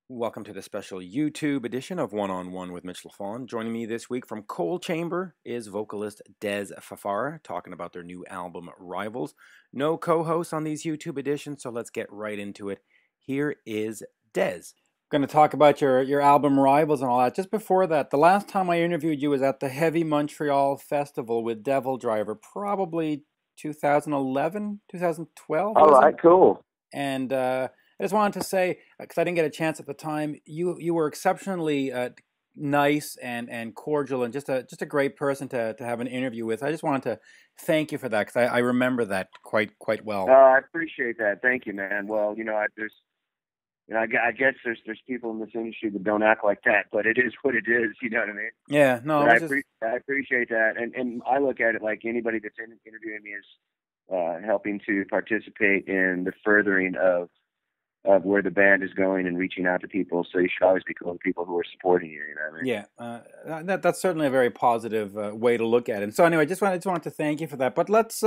Welcome to the special YouTube edition of One on One with Mitch Lafon. Joining me this week from Coal Chamber is vocalist Dez Fafara, talking about their new album, Rivals. No co-hosts on these YouTube editions, so let's get right into it. Here is Dez. We're going to talk about your album, Rivals, and all that. Just before that, the last time I interviewed you was at the Heavy Montreal Festival with DevilDriver, probably 2011, 2012. All right, cool. And I just wanted to say, because I didn't get a chance at the time, you were exceptionally nice and cordial, and just a great person to have an interview with. I just wanted to thank you for that, because I remember that quite well. I appreciate that. Thank you, man. Well, I guess there's people in this industry that don't act like that, but it is what it is. You know what I mean? Yeah. No. I appreciate that, and I look at it like anybody that's interviewing me is helping to participate in the furthering of where the band is going and reaching out to people. So you should always be cool to people who are supporting you. You know what I Yeah, mean? that's certainly a very positive way to look at it. And so anyway, I just wanted to thank you for that. But let's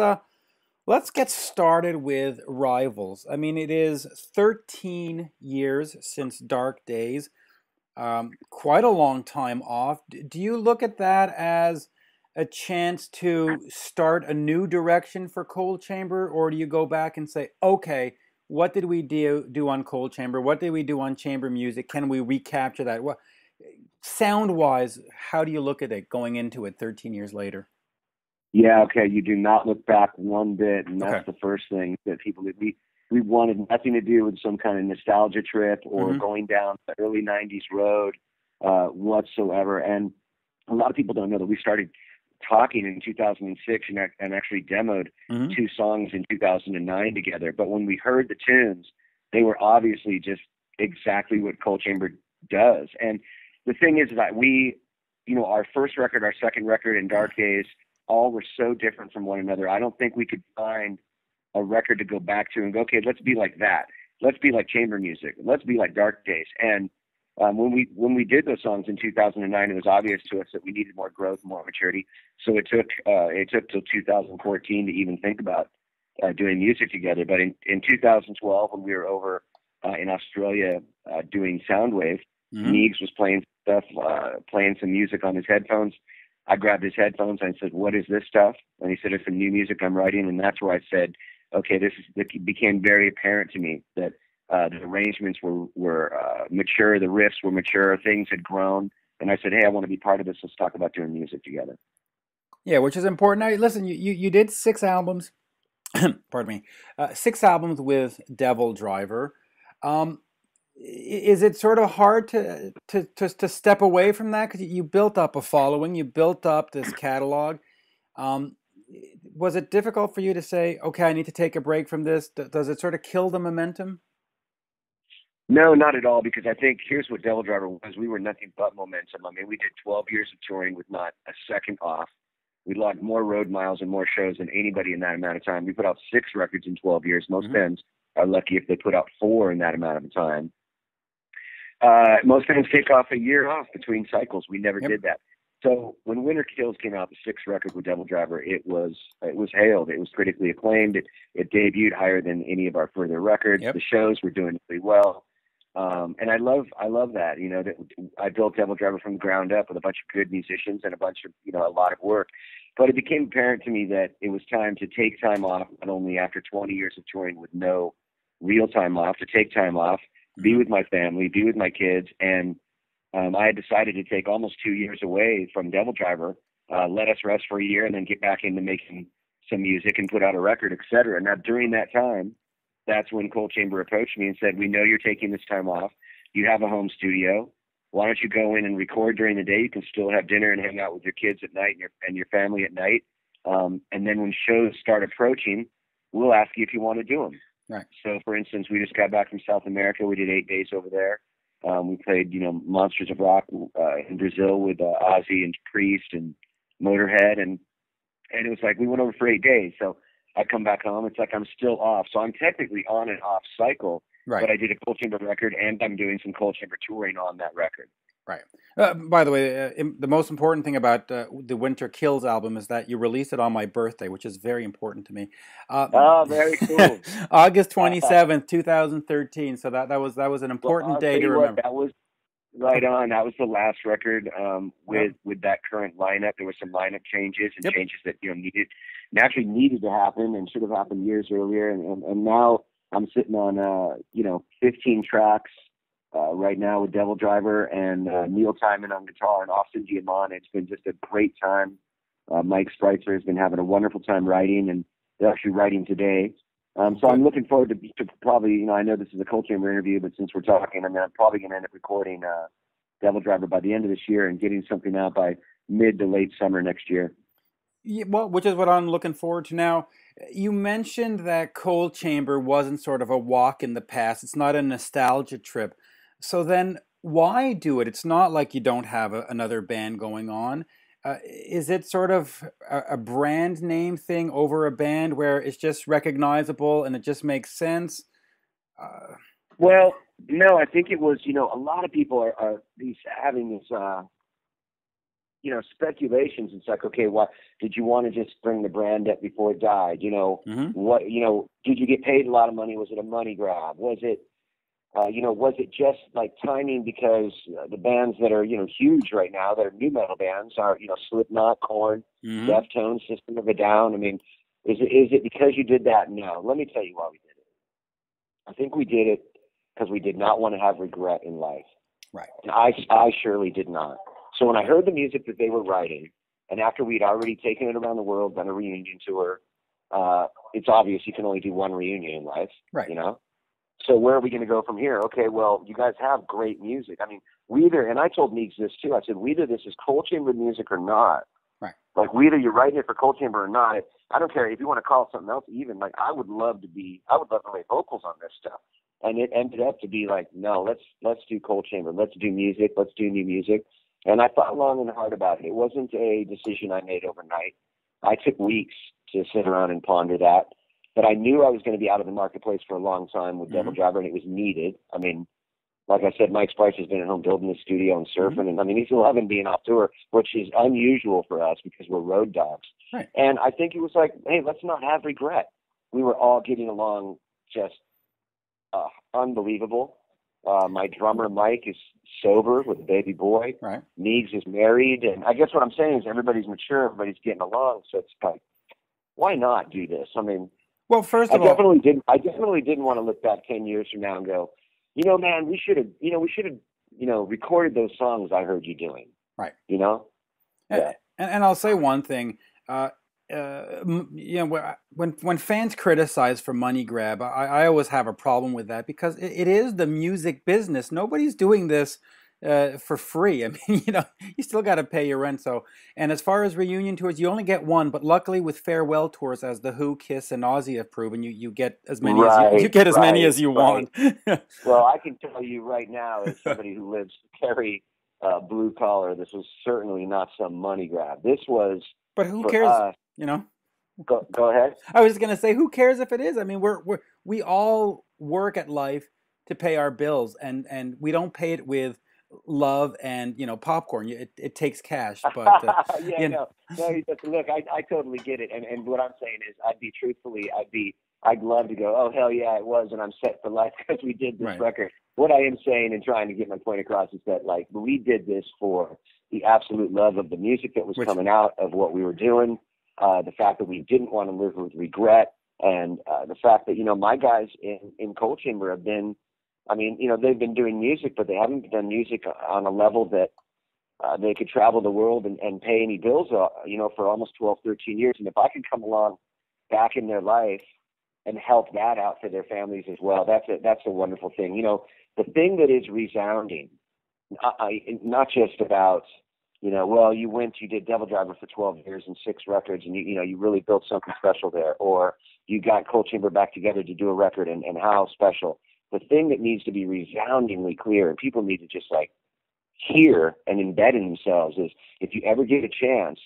get started with Rivals. I mean, it is 13 years since Dark Days. Quite a long time off. Do you look at that as a chance to start a new direction for Coal Chamber, or do you go back and say, okay, what did we do on Coal Chamber? What did we do on chamber music? Can we recapture that? What, sound-wise, how do you look at it going into it 13 years later? Yeah, okay. You do not look back one bit, and that's Okay. the first thing that people did. We wanted nothing to do with some kind of nostalgia trip or going down the early 90s road whatsoever. And a lot of people don't know that we started talking in 2006 and actually demoed two songs in 2009 together. But when we heard the tunes, they were obviously just exactly what Coal Chamber does. And the thing is that our first record, our second record, and Dark Days, all were so different from one another. I don't think we could find a record to go back to and go, okay, let's be like that. Let's be like chamber music. Let's be like Dark Days. And when we did those songs in 2009, it was obvious to us that we needed more growth, more maturity. So it took till 2014 to even think about doing music together. But in 2012, when we were over in Australia doing Soundwave, Meegs was playing stuff, playing some music on his headphones. I grabbed his headphones and I said, "What is this stuff?" And he said, "It's some new music I'm writing." And that's where I said, "Okay, it became very apparent to me that the arrangements were mature, the riffs were mature, things had grown." And I said, "Hey, I want to be part of this. Let's talk about doing music together." Yeah, which is important. Now, listen, you did 6 albums. Pardon me, 6 albums with DevilDriver. Is it sort of hard to step away from that, because you built up a following, you built up this catalog? Was it difficult for you to say, okay, I need to take a break from this? Does it sort of kill the momentum? No, not at all, because I think here's what DevilDriver was. We were nothing but momentum. I mean, we did 12 years of touring with not a second off. We logged more road miles and more shows than anybody in that amount of time. We put out 6 records in 12 years. Most bands are lucky if they put out 4 in that amount of time. Most bands take off a year off between cycles. We never did that. So when Winter Kills came out, the 6th record with DevilDriver, it was hailed. It was critically acclaimed. It debuted higher than any of our further records. The shows were doing really well. And I love that, that I built DevilDriver from the ground up with a bunch of good musicians and a lot of work. But it became apparent to me that it was time to take time off, not only after 20 years of touring with no real time off, to take time off, be with my family, be with my kids. And I had decided to take almost 2 years away from DevilDriver, let us rest for a year, and then get back into making some music and put out a record, etc. Now, during that time, that's when Coal Chamber approached me and said, "We know you're taking this time off. You have a home studio. Why don't you go in and record during the day? You can still have dinner and hang out with your kids at night and your family at night. And then when shows start approaching, we'll ask you if you want to do them." Right. So, for instance, we just got back from South America. We did 8 days over there. We played, Monsters of Rock in Brazil with Ozzy and Priest and Motorhead, and it was like we went over for 8 days. So I come back home, it's like I'm still off. So I'm technically on and off cycle, but I did a Coal Chamber record, and I'm doing some Coal Chamber touring on that record. Right. By the way, the most important thing about the Winter Kills album is that you released it on my birthday, which is very important to me. Uh, Oh, very cool. August 27th, 2013. So that was an Well, important I'll day tell to you what, remember. that was right on. That was the last record Yep. with that current lineup. There were some lineup changes and Yep. changes that naturally needed to happen and should have happened years earlier. And now I'm sitting on 15 tracks right now with DevilDriver and Neil Timon on guitar and Austin Giamon. It's been just a great time. Mike Spreitzer has been having a wonderful time writing, and they're actually writing today. So I'm looking forward to probably, I know this is a Cold Chamber interview, but since we're talking, I'm probably going to end up recording DevilDriver by the end of this year and getting something out by mid to late summer next year. Yeah, well, which is what I'm looking forward to now. You mentioned that Cold Chamber wasn't sort of a walk in the past. It's not a nostalgia trip. So then why do it? It's not like you don't have another band going on. Is it sort of a brand name thing over a band where it's just recognizable and it just makes sense? Well, no, I think it was, a lot of people are having this, speculations. It's like, okay, what did you want to just bring the brand up before it died? What, did you get paid a lot of money? Was it a money grab? Was it, was it just like timing because the bands that are, huge right now, that are new metal bands are, Slipknot, Korn, Deftones, System of a Down. I mean, is it because you did that? No. Let me tell you why we did it. I think we did it because we did not want to have regret in life. Right. And I surely did not. So when I heard the music that they were writing, and after we'd already taken it around the world, done a reunion tour, it's obvious you can only do one reunion in life, right. So where are we going to go from here? Okay, well, you guys have great music. I mean, and I told Meeks this too, I said, either this is Cold Chamber music or not. Right. Like, either you're writing it for Cold Chamber or not. I don't care if you want to call it something else even. Like, I would love to play vocals on this stuff. And it ended up to be like, no, let's do Cold Chamber. Let's do music. Let's do new music. And I thought long and hard about it. It wasn't a decision I made overnight. I took weeks to sit around and ponder that. But I knew I was going to be out of the marketplace for a long time with DevilDriver, and it was needed. I mean, like I said, Mike Sprice has been at home building the studio and surfing, and I mean, he's loving being off tour, which is unusual for us because we're road dogs. Right. And I think it was like, hey, let's not have regret. We were all getting along just unbelievable. My drummer, Mike, is sober with a baby boy. Right. Meeks is married. And I guess what I'm saying is everybody's mature, everybody's getting along. So it's like, why not do this? I mean, well, first of I all, definitely didn't want to look back 10 years from now and go, man, we should have, recorded those songs I heard you doing. Right. Yeah. And I'll say one thing. When fans criticize for money grab, I always have a problem with that because it is the music business. Nobody's doing this for free. I mean, you still got to pay your rent. So, and as far as reunion tours, you only get one. But luckily, with farewell tours, as the Who, Kiss, and Ozzy have proven, you get as many many as you want. Well, I can tell you right now, as somebody who lives very blue collar, this was certainly not some money grab. This was. But who cares? Go ahead. I was just gonna say, who cares if it is? I mean, we all work at life to pay our bills, and we don't pay it with love and popcorn. It takes cash, but no. Look, I totally get it, and what I'm saying is, I'd love to go, oh hell yeah, it was, and I'm set for life because we did this record. What I am saying and trying to get my point across is that like we did this for the absolute love of the music that was coming out of what we were doing, the fact that we didn't want to live with regret, and the fact that my guys in Cold Chamber have been, I mean, they've been doing music, but they haven't done music on a level that they could travel the world and pay any bills, for almost 12, 13 years. And if I can come along back in their life and help that out for their families as well, that's a wonderful thing. The thing that is resounding, not just about, you did DevilDriver for 12 years and 6 records, and you really built something special there, or you got Cold Chamber back together to do a record, and how special. The thing that needs to be resoundingly clear, and people need to just like hear and embed in themselves, is if you ever get a chance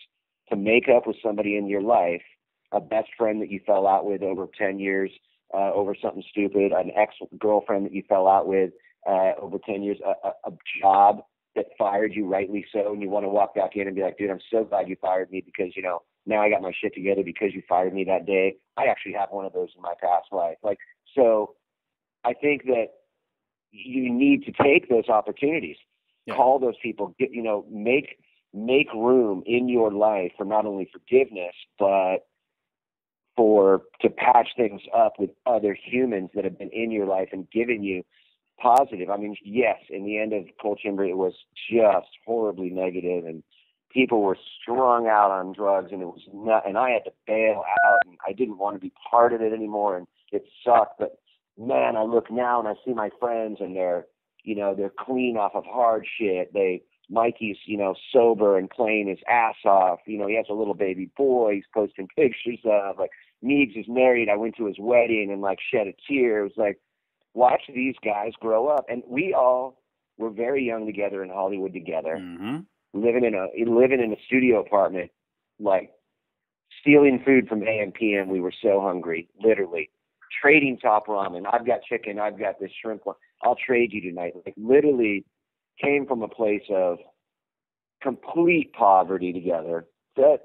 to make up with somebody in your life, a best friend that you fell out with over 10 years, over something stupid, an ex-girlfriend that you fell out with over 10 years, a job, that fired you, rightly so, and you want to walk back in and be like, dude, I'm so glad you fired me because, you know, now I got my shit together because you fired me that day. I actually have one of those in my past life. Like, so I think that you need to take those opportunities, call those people, get, you know, make room in your life for not only forgiveness, but to patch things up with other humans that have been in your life and given you positive. I mean, yes, in the end of Cold Chamber, it was just horribly negative, and people were strung out on drugs, and it was not, and I had to bail out, and I didn't want to be part of it anymore, and it sucked. But man, I look now and I see my friends, and they're clean off of hard shit. Mikey's, you know, sober and playing his ass off. You know, he has a little baby boy he's posting pictures of. Like, Meegs is married. I went to his wedding and, like, shed a tear. It was like, watch these guys grow up. And we all were very young together in Hollywood together, living in a studio apartment, like, stealing food from AM PM. We were so hungry, literally. Trading top ramen. I've got chicken. I've got this shrimp one. I'll trade you tonight. Like, literally came from a place of complete poverty together, that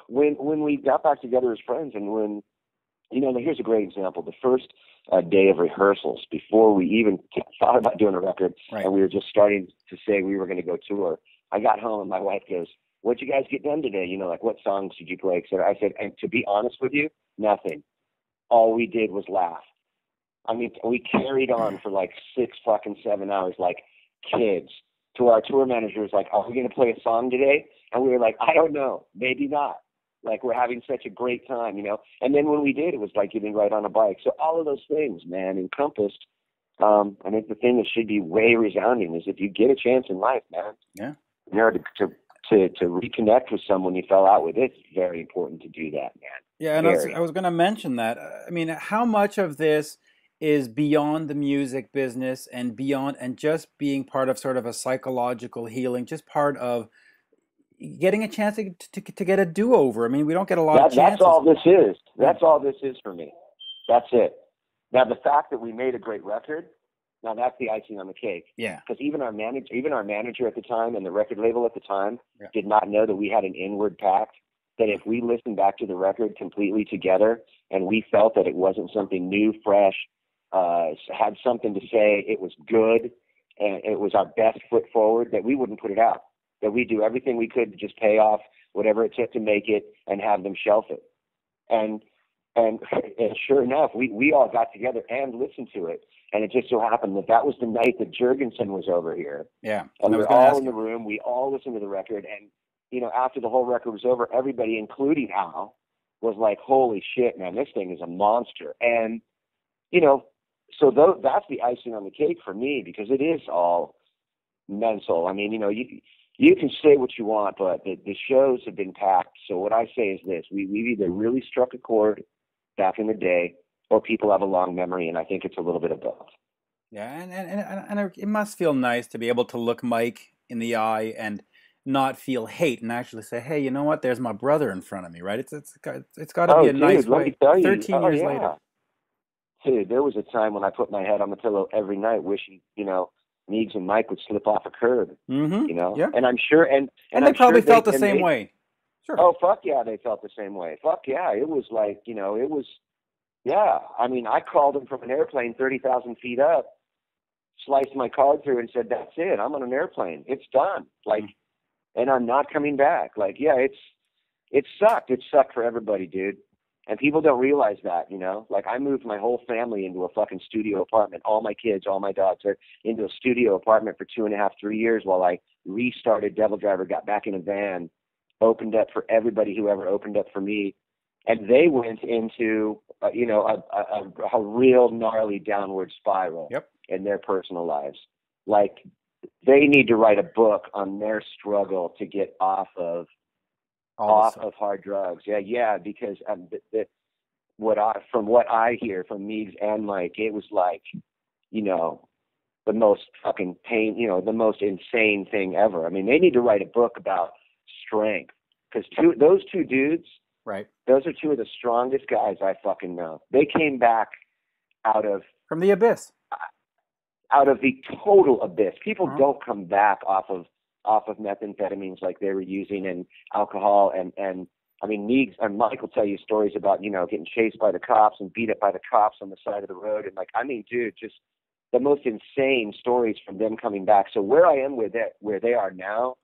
when we got back together as friends, and when, you know, here's a great example. The first day of rehearsals, before we even thought about doing a record, and we were just starting to say we were going to go tour, I got home and my wife goes, "What'd you guys get done today? You know, like, what songs did you play?" So I said, and to be honest with you, nothing. All we did was laugh. I mean, we carried on for like 7 hours, like kids. To our tour manager was like, "Are we going to play a song today?" And we were like, "I don't know, maybe not." Like, we're having such a great time, you know. And then when we did, it was like getting right on a bike. So all of those things, man, encompassed. I think the thing that should be way resounding is, if you get a chance in life, man, you know, to reconnect with someone you fell out with, it's very important to do that, man. Yeah, and I was going to mention that. I mean, how much of this is beyond the music business and beyond, and just being part of sort of a psychological healing, just part of getting a chance to get a do-over. I mean, we don't get a lot of chances. That's all this is. That's all this is for me. That's it. Now, the fact that we made a great record, now that's the icing on the cake. Yeah. Because even our manager at the time and the record label at the time did not know that we had an inward pact, that if we listened back to the record completely together and we felt that it wasn't something new, fresh, had something to say, it was good, and it was our best foot forward, that we wouldn't put it out, that we'd do everything we could to just pay off whatever it took to make it and have them shelf it. And sure enough, we all got together and listened to it, and it just so happened that was the night that Jurgensen was over here. Yeah. And we were all in the room, we all listened to the record, and, you know, after the whole record was over, everybody, including Al, was like, "Holy shit, man, this thing is a monster." And, you know, so that's the icing on the cake for me, because it is all mental. I mean, you know, you can say what you want, but the shows have been packed. So what I say is this: we've either really struck a chord back in the day, or people have a long memory, and I think it's a little bit of both. Yeah, and it must feel nice to be able to look Mike in the eye and not feel hate, and actually say, "Hey, you know what? There's my brother in front of me." Right? It's got to be a nice way. Let me tell you, 13 years later. Dude, there was a time when I put my head on the pillow every night, wishing, you know, Meegs and Mike would slip off a curb. You know, and I'm sure, and they probably felt the same way. Sure. Oh, fuck yeah, they felt the same way. Fuck yeah, it was like, you know, it was. Yeah, I mean, I called him from an airplane 30,000 feet up, sliced my card through, and said, "That's it. I'm on an airplane. It's done." Like, and I'm not coming back. Like, yeah, it sucked. It sucked for everybody, dude. And people don't realize that, you know. Like, I moved my whole family into a fucking studio apartment. All my kids, all my dogs are into a studio apartment for 2.5, 3 years while I restarted DevilDriver, got back in a van, opened up for everybody who ever opened up for me. And they went into, you know, a real gnarly downward spiral in their personal lives. Like, they need to write a book on their struggle to get off of hard drugs. Yeah, because from what I hear from Meegs and Mike, it was like, you know, the most fucking pain, you know, the most insane thing ever. I mean, they need to write a book about strength, because those two dudes, right? Those are two of the strongest guys I fucking know. They came back from the abyss. out of the total abyss. People Uh-huh. don't come back off of methamphetamines like they were using, and alcohol, and I mean, Meeks and Mike will tell you stories about, you know, getting chased by the cops and beat up by the cops on the side of the road. And like, I mean, dude, just the most insane stories from them coming back. So where I am with it, where they are now,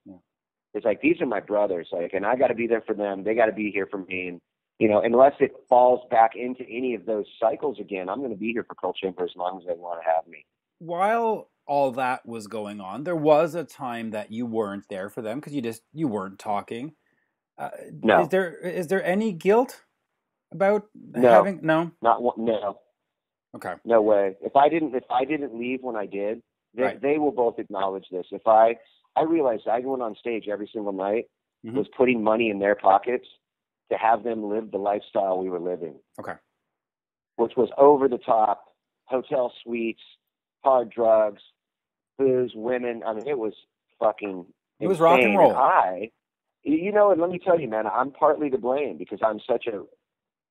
is like, these are my brothers, like, and I got to be there for them. They got to be here for me. And, you know, unless it falls back into any of those cycles again, I'm going to be here for Cold Chamber as long as they want to have me. While all that was going on, there was a time that you weren't there for them because you weren't talking. No. Is there any guilt about No. having no? Not one. No. Okay. No way. If I didn't leave when I did, Right. they will both acknowledge this. If I realized I went on stage every single night, Mm-hmm. was putting money in their pockets to have them live the lifestyle we were living. Okay. Which was over the top, hotel suites, hard drugs, booze, women. I mean, it was fucking It was rock and insane. roll. And you know, and let me tell you, man, I'm partly to blame because I'm such a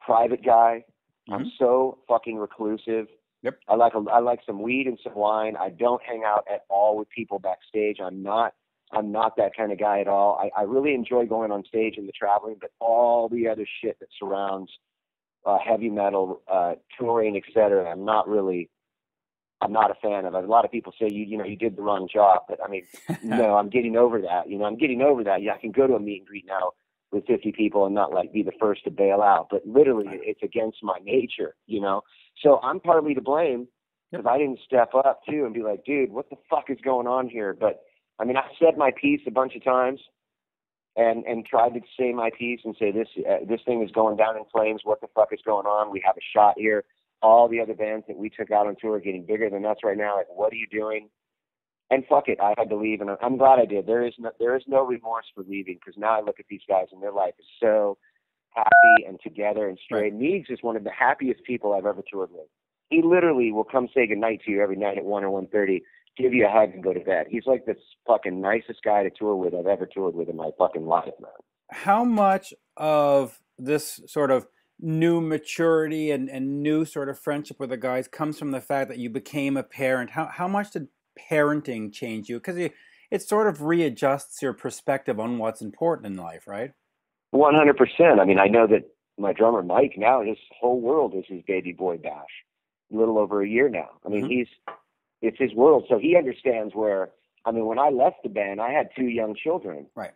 private guy. Mm-hmm. I'm so fucking reclusive. Yep. I like some weed and some wine. I don't hang out at all with people backstage. I'm not that kind of guy at all. I really enjoy going on stage and the traveling, but all the other shit that surrounds heavy metal, touring, etc. I'm not a fan of it. A lot of people say you did the wrong job, but I mean, no, I'm getting over that. You know, I'm getting over that. Yeah, I can go to a meet and greet now with 50 people and not like be the first to bail out, but literally it's against my nature, you know? So I'm partly to blame because I didn't step up too and be like, dude, what the fuck is going on here? But I mean, I said my piece a bunch of times and tried to say my piece and say this thing is going down in flames. What the fuck is going on? We have a shot here. All the other bands that we took out on tour are getting bigger than us right now. Like, what are you doing? And fuck it, I had to leave, and I'm glad I did. There is no remorse for leaving because now I look at these guys and their life is so happy and together and straight. Right. Meeks is one of the happiest people I've ever toured with. He literally will come say goodnight to you every night at 1 or 1:30, give you a hug and go to bed. He's like the fucking nicest guy to tour with I've ever toured with in my fucking life, man. How much of this sort of new maturity and new sort of friendship with the guys comes from the fact that you became a parent? How much did parenting change you? Because it sort of readjusts your perspective on what's important in life, right? 100%. I mean, I know that my drummer Mike now, his whole world is his baby boy Bash. A little over a year now. I mean, Mm-hmm. It's his world, so he understands where. I mean, when I left the band, I had 2 young children. Right.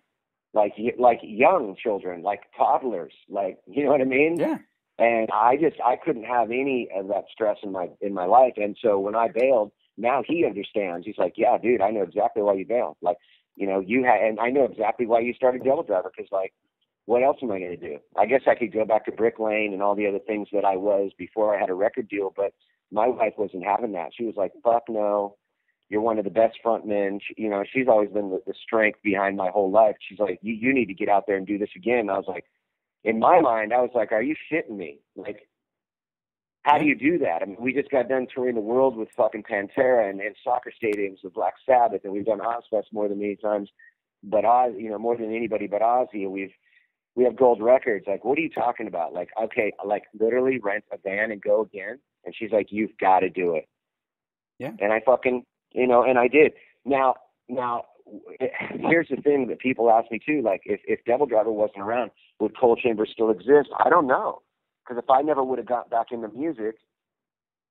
Like young children, like toddlers, like, you know what I mean? Yeah. And I couldn't have any of that stress in my life. And so when I bailed, now he understands. He's like, yeah, dude, I know exactly why you bailed. Like, you know, and I know exactly why you started DevilDriver, because like, what else am I going to do? I guess I could go back to Brick Lane and all the other things that I was before I had a record deal, but my wife wasn't having that. She was like, fuck no. You're one of the best frontmen. You know, she's always been the strength behind my whole life. She's like, you need to get out there and do this again. And I was like, in my mind, I was like, are you shitting me? Like, how do you do that? I mean, we just got done touring the world with fucking Pantera and soccer stadiums with Black Sabbath, and we've done Ozfest more than many times, but more than anybody but Ozzy, and we have gold records. Like, what are you talking about? Like, okay, like literally rent a van and go again. And she's like, you've got to do it. Yeah. And I fucking, and I did. Now, here's the thing that people ask me too, like if DevilDriver wasn't around, would Cold Chamber still exist? I don't know. Because if I never would have got back into music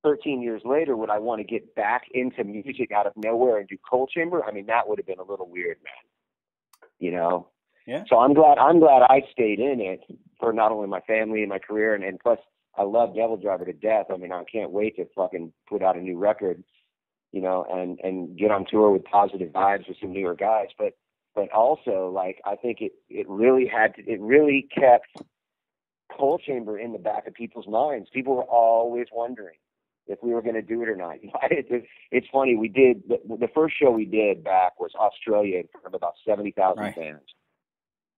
13 years later, would I want to get back into music out of nowhere and do Cold Chamber? I mean, that would have been a little weird, man. You know? Yeah. So I'm glad I stayed in it for not only my family and my career, and plus I love DevilDriver to death. I mean, I can't wait to fucking put out a new record, you know, and get on tour with Positive Vibes with some newer guys. But also, like, I think it really kept Cold Chamber in the back of people's minds. People were always wondering if we were going to do it or not. It's funny. We did the first show we did back was Australia in front of about 70,000 fans.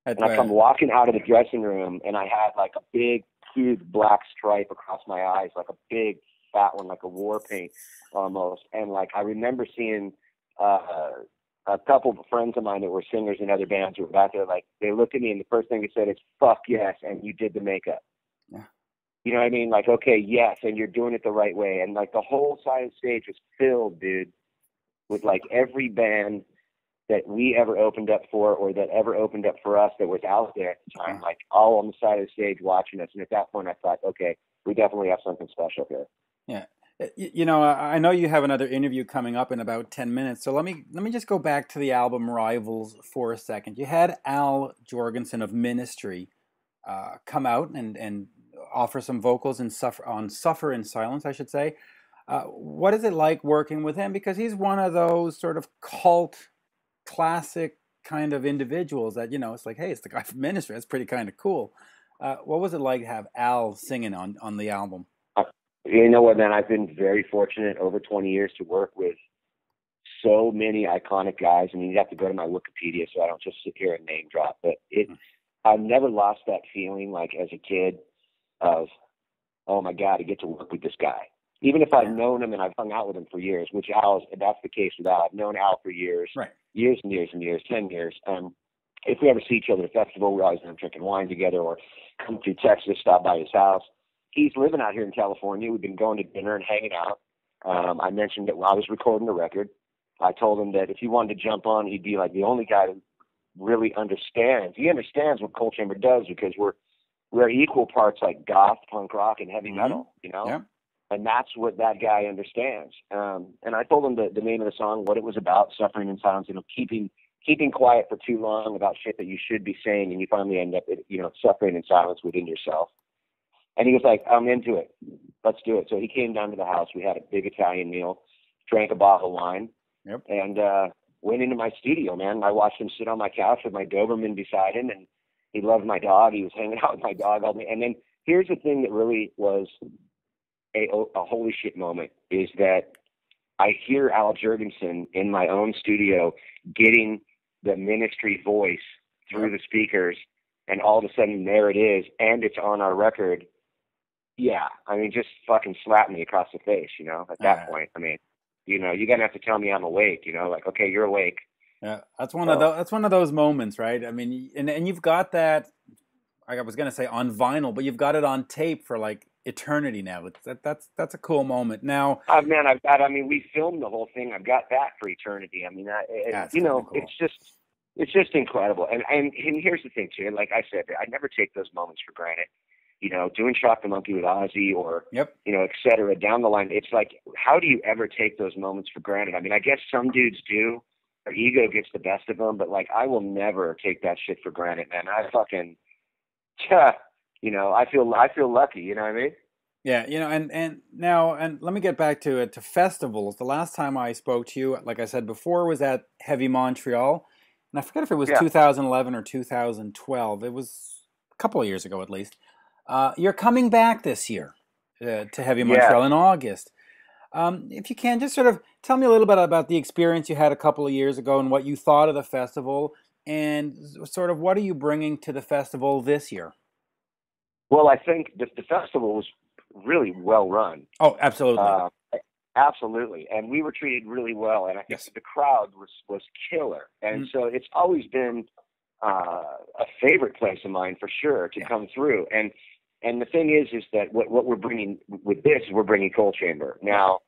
And I come walking out of the dressing room, and I had like a big, huge black stripe across my eyes, like a big, fat one, like a war paint almost. And like I remember seeing a couple of friends of mine that were singers in other bands who were back there. Like they looked at me, and the first thing they said is "fuck yes," and you did the makeup. Yeah. You know what I mean? Like, okay, yes, and you're doing it the right way. And like the whole side of the stage was filled, dude, with like every band that we ever opened up for or that ever opened up for us that was out there at the time, like all on the side of the stage watching us. And at that point I thought, okay, we definitely have something special here. Yeah. You know, I know you have another interview coming up in about 10 minutes. So let me just go back to the album Rivals for a second. You had Al Jorgensen of Ministry come out and offer some vocals and Suffer in Silence, I should say. What is it like working with him? Because he's one of those sort of cult classic kind of individuals that, you know, it's like, hey, it's the guy from Ministry. That's pretty kind of cool. What was it like to have Al singing on the album? You know what, man? I've been very fortunate over 20 years to work with so many iconic guys. I mean, you have to go to my Wikipedia so I don't just sit here and name drop. But I've never lost that feeling, like as a kid, of, oh my God, I get to work with this guy. Even if I've known him and I've hung out with him for years, which that's the case with Al. I've known Al for years, years and years and years, 10 years. If we ever see each other at a festival, we always end up drinking wine together or come through Texas, stop by his house. He's living out here in California. We've been going to dinner and hanging out. I mentioned that while I was recording the record, I told him that if he wanted to jump on, he'd be like the only guy that really understands. He understands what Coal Chamber does because we're equal parts like goth, punk rock, and heavy metal, you know? Yeah. And that's what that guy understands. And I told him the name of the song, what it was about, Suffering in Silence, you know, keeping quiet for too long about shit that you should be saying, and you finally end up, you know, suffering in silence within yourself. And he was like, I'm into it. Let's do it. So he came down to the house. We had a big Italian meal, drank a bottle of wine, and went into my studio, man. I watched him sit on my couch with my Doberman beside him, and he loved my dog. He was hanging out with my dog all day. And then here's the thing that really was a holy shit moment, is that I hear Al Jorgensen in my own studio getting the Ministry voice through the speakers, and all of a sudden there it is, and it's on our record. Yeah, I mean, just fucking slap me across the face, you know, at that point. I mean, you know, you're going to have to tell me I'm awake, you know, like, okay, you're awake. Yeah, that's one of those moments, right? I mean, and you've got that, I was going to say on vinyl, but you've got it on tape for like eternity now. That's a cool moment. Now, man, we filmed the whole thing. I've got that for eternity. I mean, you know, cool. It's just incredible. And here's the thing too, like I said, I never take those moments for granted. You know, doing Shock the Monkey with Ozzy or, you know, et cetera, down the line. It's like, how do you ever take those moments for granted? I mean, I guess some dudes do. Their ego gets the best of them, but like, I will never take that shit for granted, man. I fucking, you know, I feel lucky, you know what I mean? Yeah, you know, and now, and let me get back to festivals. The last time I spoke to you, like I said before, was at Heavy Montreal. And I forget if it was 2011 or 2012. It was a couple of years ago, at least. You're coming back this year to Heavy Montreal in August. If you can, just sort of tell me a little bit about the experience you had a couple of years ago and what you thought of the festival, and sort of what are you bringing to the festival this year? Well, I think the festival was really well run. Oh, absolutely. Absolutely. And we were treated really well. And I think the crowd was killer. And so it's always been a favorite place of mine for sure to come through. And the thing is that what we're bringing with this is we're bringing Coal Chamber. Now,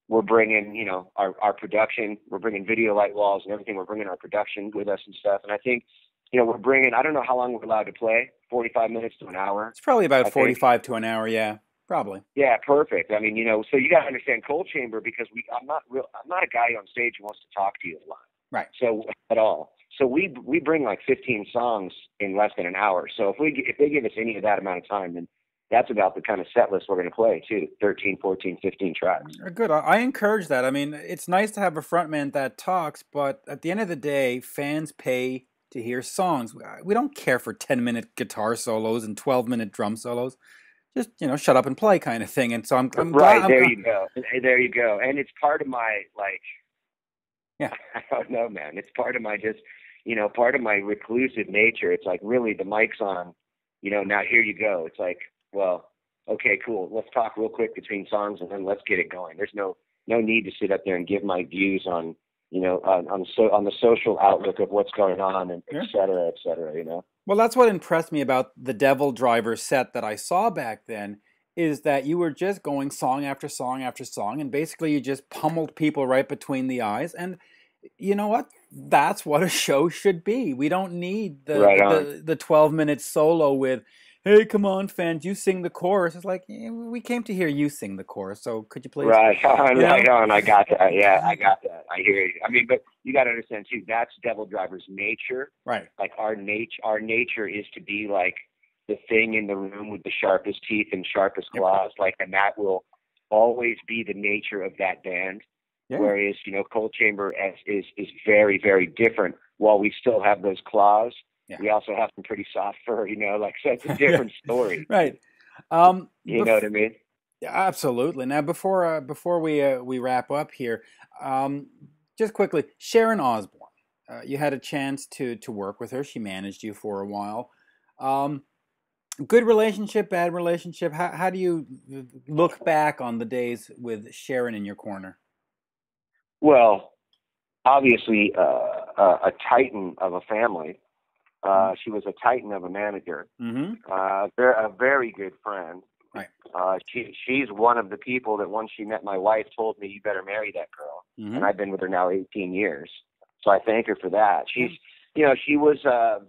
we're bringing, you know, our production. We're bringing video light walls and everything. We're bringing our production with us and stuff. And I think, you know, we're bringing, I don't know how long we're allowed to play, 45 minutes to an hour. It's probably about 45 to an hour, yeah, probably. Yeah, perfect. I mean, you know, so you got to understand Coal Chamber, because I'm not a guy on stage who wants to talk to you a lot. Right. So, at all. So we bring like 15 songs in less than an hour. So if they give us any of that amount of time, then that's about the kind of set list we're going to play too. 13, 14, 15 tracks. Good. I encourage that. I mean, it's nice to have a frontman that talks, but at the end of the day, fans pay to hear songs. We don't care for 10-minute guitar solos and 12-minute drum solos. Just, you know, shut up and play kind of thing. And so I'm right, there you go. There you go. And it's part of my, like, I don't know, man. It's part of my just, you know, part of my reclusive nature. It's like, really, the mic's on, you know, now here you go. It's like, well, okay, cool. Let's talk real quick between songs and then let's get it going. There's no need to sit up there and give my views on, you know, on the social outlook of what's going on, and et cetera, you know. Well, that's what impressed me about the DevilDriver set that I saw back then, is that you were just going song after song after song, and basically you just pummeled people right between the eyes. And you know what? That's what a show should be. We don't need Right on. the 12-minute solo with, "Hey, come on, fans, you sing the chorus." It's like, we came to hear you sing the chorus, so could you please? Right on, You know? right on. I got that. Yeah, I got that. I hear you. I mean, but you got to understand too. That's DevilDriver's nature. Right. Like our nature is to be like the thing in the room with the sharpest teeth and sharpest claws. Like, and that will always be the nature of that band. Yeah. Whereas, you know, Cold Chamber is very, very different. While we still have those claws, we also have some pretty soft fur, you know, like, so it's a different story. Right. You know what I mean? Absolutely. Now, before we wrap up here, just quickly, Sharon Osbourne. You had a chance to work with her. She managed you for a while. Good relationship, bad relationship. How do you look back on the days with Sharon in your corner? Well, obviously, a titan of a family. She was a titan of a manager. They're a very good friend. Right. She's one of the people that once she met my wife told me, "You better marry that girl." And I've been with her now 18 years. So I thank her for that. She's, you know, she was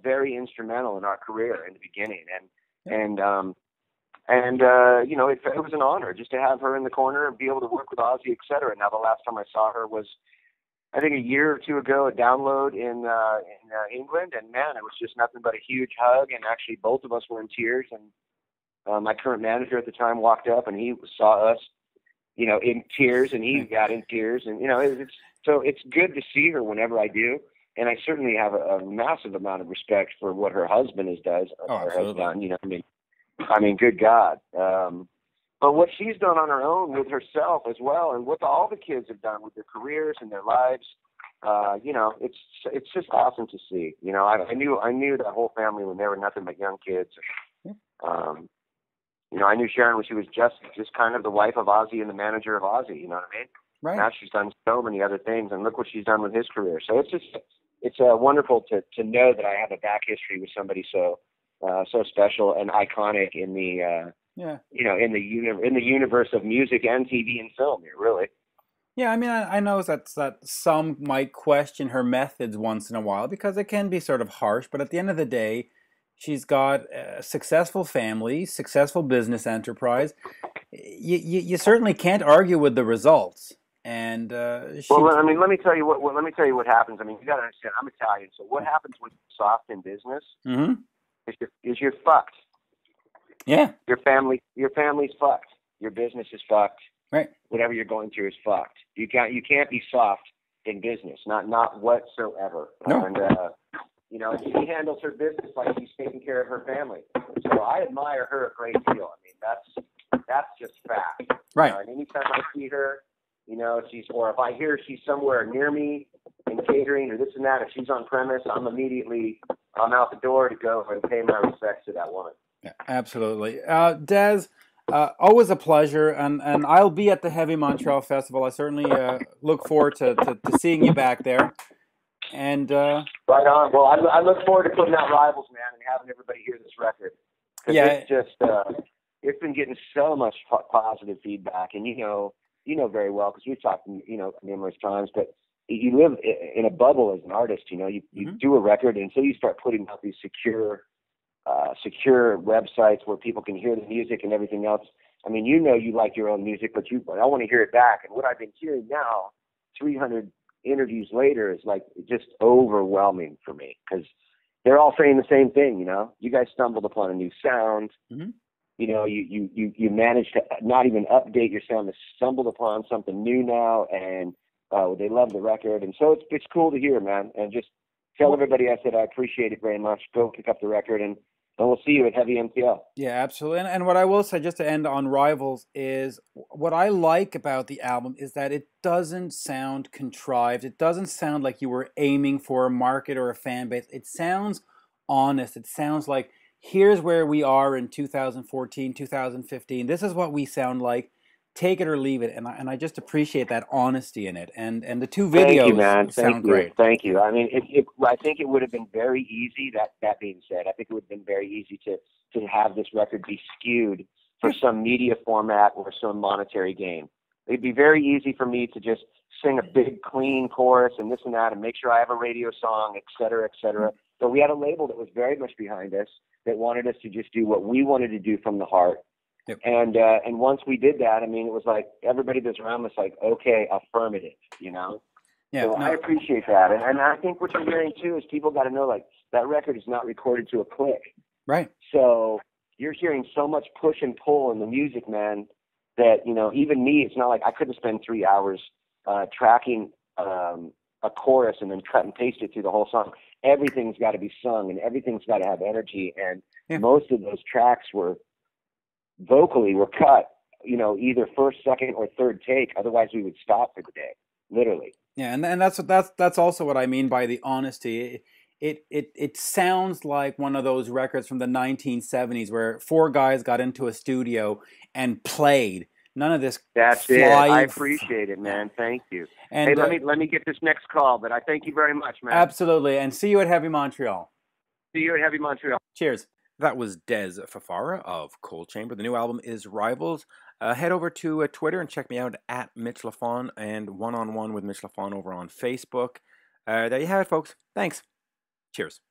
very instrumental in our career in the beginning, and you know, it was an honor just to have her in the corner and be able to work with Ozzy, et cetera. Now, the last time I saw her was, I think, a year or two ago, a download in England, and man, it was just nothing but a huge hug. And actually, both of us were in tears. And my current manager at the time walked up, and he saw us, you know, in tears, and he got in tears. And you know, it's good to see her whenever I do. And I certainly have a massive amount of respect for what her husband has done. You know, I mean, good God. But what she's done on her own with herself as well, and what all the kids have done with their careers and their lives, you know, it's just awesome to see. You know, I knew that whole family when they were nothing but young kids. You know, I knew Sharon when she was just kind of the wife of Ozzy and the manager of Ozzy. You know what I mean? Right. Now she's done so many other things, and look what she's done with his career. So it's wonderful to know that I have a back history with somebody so special and iconic in the you know, in the universe of music and TV and film here, really. Yeah, I mean, I know that some might question her methods once in a while because it can be sort of harsh, but at the end of the day, she's got a successful family, successful business enterprise. You certainly can't argue with the results. And well, I mean, let me tell you what happens. I mean, you got to understand, I'm Italian, so what happens when you're soft in business is you're fucked. Yeah. Your family's fucked. Your business is fucked. Right. Whatever you're going through is fucked. You can't be soft in business, not whatsoever. No. And you know, she handles her business like she's taking care of her family. So I admire her a great deal. I mean, that's just fact. Right. And anytime I see her, you know, or if I hear she's somewhere near me in catering or this and that, if she's on premise, I'm out the door to go and pay my respects to that woman. Yeah, absolutely. Dez, always a pleasure, and I'll be at the Heavy Montreal Festival. I certainly look forward to seeing you back there. And right on. Well, I look forward to putting out Rivals, man, and having everybody hear this record. Yeah, it's just it's been getting so much positive feedback, and you know very well because we've talked, you know, numerous times. But you live in a bubble as an artist. You know, you do a record, and until you start putting out these secure websites where people can hear the music and everything else. I mean, you know, you like your own music, but I want to hear it back. And what I've been hearing now, 300 interviews later, is like just overwhelming for me because they're all saying the same thing. You know, you guys stumbled upon a new sound. You know, you managed to not even update your sound. They stumbled upon something new now, and they love the record. And so it's cool to hear, man. And just tell everybody I said I appreciate it very much. Go pick up the record, and we'll see you at Heavy MTL. Yeah, absolutely. And what I will say, just to end on Rivals, is what I like about the album is that it doesn't sound contrived. It doesn't sound like you were aiming for a market or a fan base. It sounds honest. It sounds like, here's where we are in 2014, 2015. This is what we sound like. Take it or leave it. And I just appreciate that honesty in it. And the two videos sound great. Thank you. I mean, I think it would have been very easy, that being said, I think it would have been very easy to have this record be skewed for some media format or some monetary gain. It'd be very easy for me to just sing a big, clean chorus and this and that and make sure I have a radio song, et cetera, et cetera. But we had a label that was very much behind us, that wanted us to just do what we wanted to do from the heart. Yep. And once we did that, I mean, it was like everybody that's around was like, okay, affirmative, you know? Yeah, so I appreciate that. And I think what you're hearing, too, is people got to know, like, that record is not recorded to a click. Right. So you're hearing so much push and pull in the music, man, that, you know, even me, it's not like I couldn't spend 3 hours tracking a chorus and then cut and paste it through the whole song. Everything's got to be sung and everything's got to have energy. And most of those tracks were cut, you know, either first, second, or third take. Otherwise, we would stop for the day, literally. Yeah, and that's also what I mean by the honesty. It sounds like one of those records from the 1970s where 4 guys got into a studio and played. None of this. That's it. I appreciate it, man. Thank you. And hey, let me get this next call, but I thank you very much, man. Absolutely, and see you at Heavy Montreal. See you at Heavy Montreal. Cheers. That was Dez Fafara of Cold Chamber. The new album is Rivals. Head over to Twitter and check me out at Mitch Lafon and One on One with Mitch Lafon over on Facebook. There you have it, folks. Thanks. Cheers.